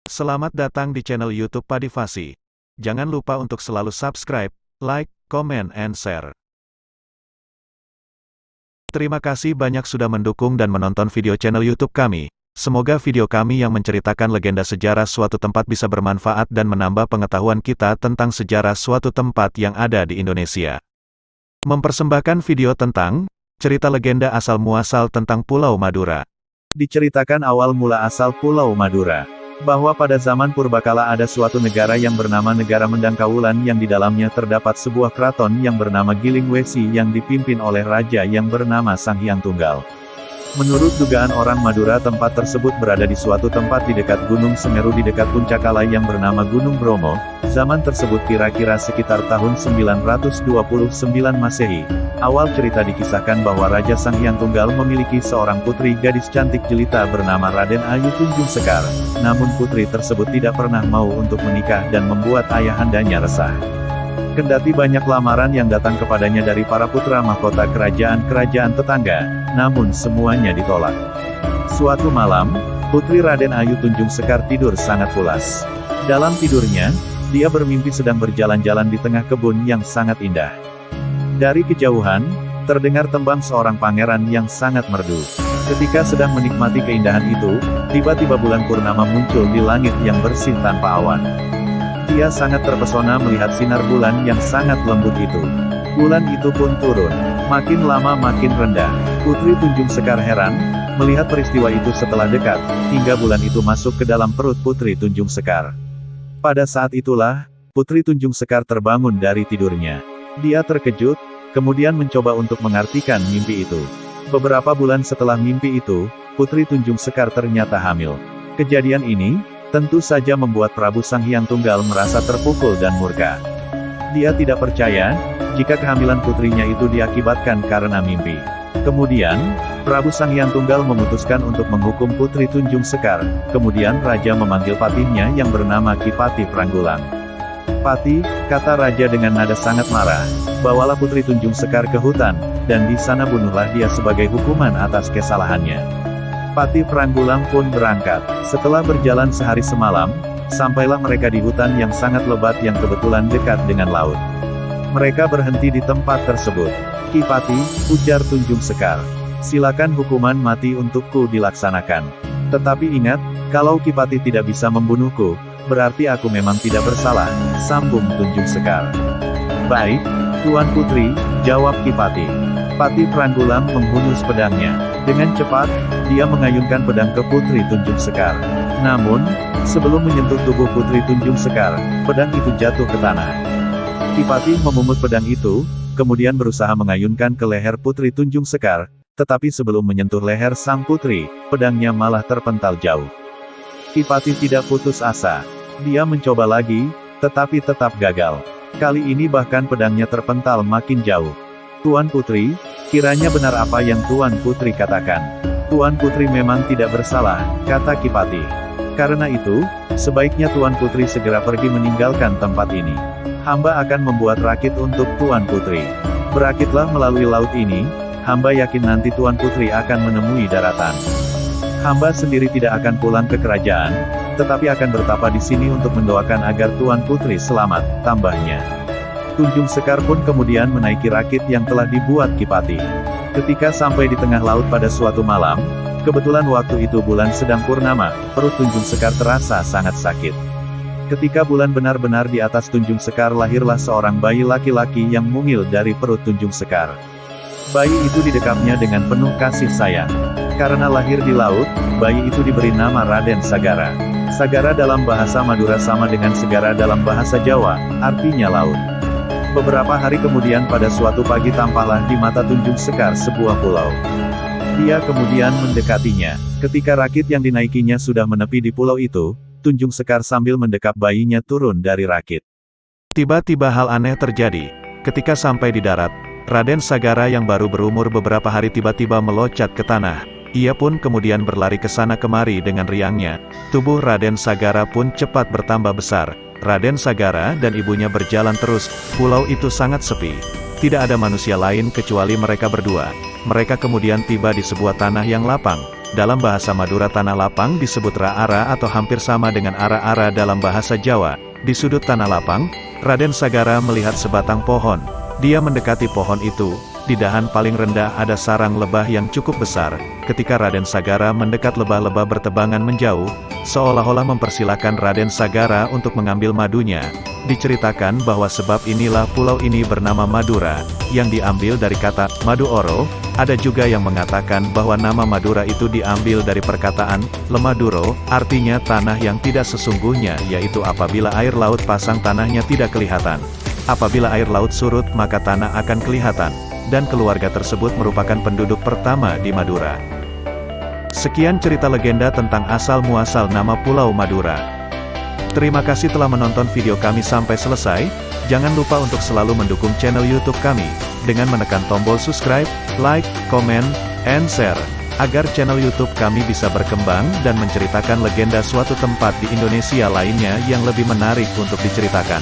Selamat datang di channel YouTube Padivasi. Jangan lupa untuk selalu subscribe, like, comment, and share. Terima kasih banyak sudah mendukung dan menonton video channel YouTube kami. Semoga video kami yang menceritakan legenda sejarah suatu tempat bisa bermanfaat dan menambah pengetahuan kita tentang sejarah suatu tempat yang ada di Indonesia. Mempersembahkan video tentang cerita legenda asal-muasal tentang Pulau Madura. Diceritakan awal mula asal Pulau Madura, bahwa pada zaman purbakala ada suatu negara yang bernama Negara Mendangkawulan yang di dalamnya terdapat sebuah keraton yang bernama Gilingwesi yang dipimpin oleh raja yang bernama Sang Hyang Tunggal. Menurut dugaan orang Madura, tempat tersebut berada di suatu tempat di dekat Gunung Semeru di dekat Puncakala yang bernama Gunung Bromo. Zaman tersebut kira-kira sekitar tahun 929 Masehi. Awal cerita dikisahkan bahwa Raja Sang Hyang Tunggal memiliki seorang putri gadis cantik jelita bernama Raden Ayu Tunjung Sekar. Namun putri tersebut tidak pernah mau untuk menikah dan membuat ayahandanya resah. Kendati banyak lamaran yang datang kepadanya dari para putra mahkota kerajaan-kerajaan tetangga, namun semuanya ditolak. Suatu malam, putri Raden Ayu Tunjung Sekar tidur sangat pulas. Dalam tidurnya, dia bermimpi sedang berjalan-jalan di tengah kebun yang sangat indah. Dari kejauhan, terdengar tembang seorang pangeran yang sangat merdu. Ketika sedang menikmati keindahan itu, tiba-tiba bulan purnama muncul di langit yang bersih tanpa awan. Dia sangat terpesona melihat sinar bulan yang sangat lembut itu. Bulan itu pun turun, makin lama makin rendah. Putri Tunjung Sekar heran, melihat peristiwa itu setelah dekat, hingga bulan itu masuk ke dalam perut Putri Tunjung Sekar. Pada saat itulah, Putri Tunjung Sekar terbangun dari tidurnya. Dia terkejut, kemudian mencoba untuk mengartikan mimpi itu. Beberapa bulan setelah mimpi itu, Putri Tunjung Sekar ternyata hamil. Kejadian ini tentu saja membuat Prabu Sang Hyang Tunggal merasa terpukul dan murka. Dia tidak percaya jika kehamilan putrinya itu diakibatkan karena mimpi. Kemudian, Prabu Sang Hyang Tunggal memutuskan untuk menghukum Putri Tunjung Sekar. Kemudian raja memanggil patihnya yang bernama Ki Patih Pranggulang. "Patih," kata raja dengan nada sangat marah, "bawalah Putri Tunjung Sekar ke hutan, dan di sana bunuhlah dia sebagai hukuman atas kesalahannya." Patih Pranggulang pun berangkat. Setelah berjalan sehari semalam, sampailah mereka di hutan yang sangat lebat yang kebetulan dekat dengan laut. Mereka berhenti di tempat tersebut. "Ki Patih," ujar Tunjung Sekar, "silakan hukuman mati untukku dilaksanakan. Tetapi ingat, kalau Ki Patih tidak bisa membunuhku, berarti aku memang tidak bersalah," sambung Tunjung Sekar. "Baik, Tuan Putri," jawab Ki Patih. Patih Pranggulang menghunus pedangnya. Dengan cepat, dia mengayunkan pedang ke Putri Tunjung Sekar. Namun, sebelum menyentuh tubuh Putri Tunjung Sekar, pedang itu jatuh ke tanah. Ki Patih memungut pedang itu, kemudian berusaha mengayunkan ke leher Putri Tunjung Sekar, tetapi sebelum menyentuh leher sang putri, pedangnya malah terpental jauh. Ki Patih tidak putus asa. Dia mencoba lagi, tetapi tetap gagal. Kali ini bahkan pedangnya terpental makin jauh. "Tuan Putri, kiranya benar apa yang Tuan Putri katakan. Tuan Putri memang tidak bersalah," kata Ki Patih. "Karena itu, sebaiknya Tuan Putri segera pergi meninggalkan tempat ini. Hamba akan membuat rakit untuk Tuan Putri. Berakitlah melalui laut ini, hamba yakin nanti Tuan Putri akan menemui daratan. Hamba sendiri tidak akan pulang ke kerajaan, tetapi akan bertapa di sini untuk mendoakan agar Tuan Putri selamat," tambahnya. Tunjung Sekar pun kemudian menaiki rakit yang telah dibuat Ki Patih. Ketika sampai di tengah laut pada suatu malam, kebetulan waktu itu bulan sedang purnama, perut Tunjung Sekar terasa sangat sakit. Ketika bulan benar-benar di atas Tunjung Sekar, lahirlah seorang bayi laki-laki yang mungil dari perut Tunjung Sekar. Bayi itu didekapnya dengan penuh kasih sayang. Karena lahir di laut, bayi itu diberi nama Raden Sagara. Sagara dalam bahasa Madura sama dengan Segara dalam bahasa Jawa, artinya laut. Beberapa hari kemudian pada suatu pagi tampaklah di mata Tunjung Sekar sebuah pulau. Dia kemudian mendekatinya. Ketika rakit yang dinaikinya sudah menepi di pulau itu, Tunjung Sekar sambil mendekap bayinya turun dari rakit. Tiba-tiba hal aneh terjadi. Ketika sampai di darat, Raden Sagara yang baru berumur beberapa hari tiba-tiba meloncat ke tanah. Ia pun kemudian berlari ke sana kemari dengan riangnya. Tubuh Raden Sagara pun cepat bertambah besar. Raden Sagara dan ibunya berjalan terus. Pulau itu sangat sepi. Tidak ada manusia lain kecuali mereka berdua. Mereka kemudian tiba di sebuah tanah yang lapang. dalam bahasa Madura tanah lapang disebut Ra-ara atau hampir sama dengan Ara-ara dalam bahasa Jawa. Di sudut tanah lapang, Raden Sagara melihat sebatang pohon. Dia mendekati pohon itu. Di dahan paling rendah ada sarang lebah yang cukup besar. Ketika Raden Sagara mendekat, lebah-lebah bertebangan menjauh, seolah-olah mempersilahkan Raden Sagara untuk mengambil madunya. Diceritakan bahwa sebab inilah pulau ini bernama Madura, yang diambil dari kata madu oro. Ada juga yang mengatakan bahwa nama Madura itu diambil dari perkataan lemaduro, artinya tanah yang tidak sesungguhnya, yaitu apabila air laut pasang tanahnya tidak kelihatan. Apabila air laut surut maka tanah akan kelihatan. Dan keluarga tersebut merupakan penduduk pertama di Madura. Sekian cerita legenda tentang asal-muasal nama Pulau Madura. Terima kasih telah menonton video kami sampai selesai. Jangan lupa untuk selalu mendukung channel YouTube kami, dengan menekan tombol subscribe, like, comment, and share, agar channel YouTube kami bisa berkembang dan menceritakan legenda suatu tempat di Indonesia lainnya yang lebih menarik untuk diceritakan.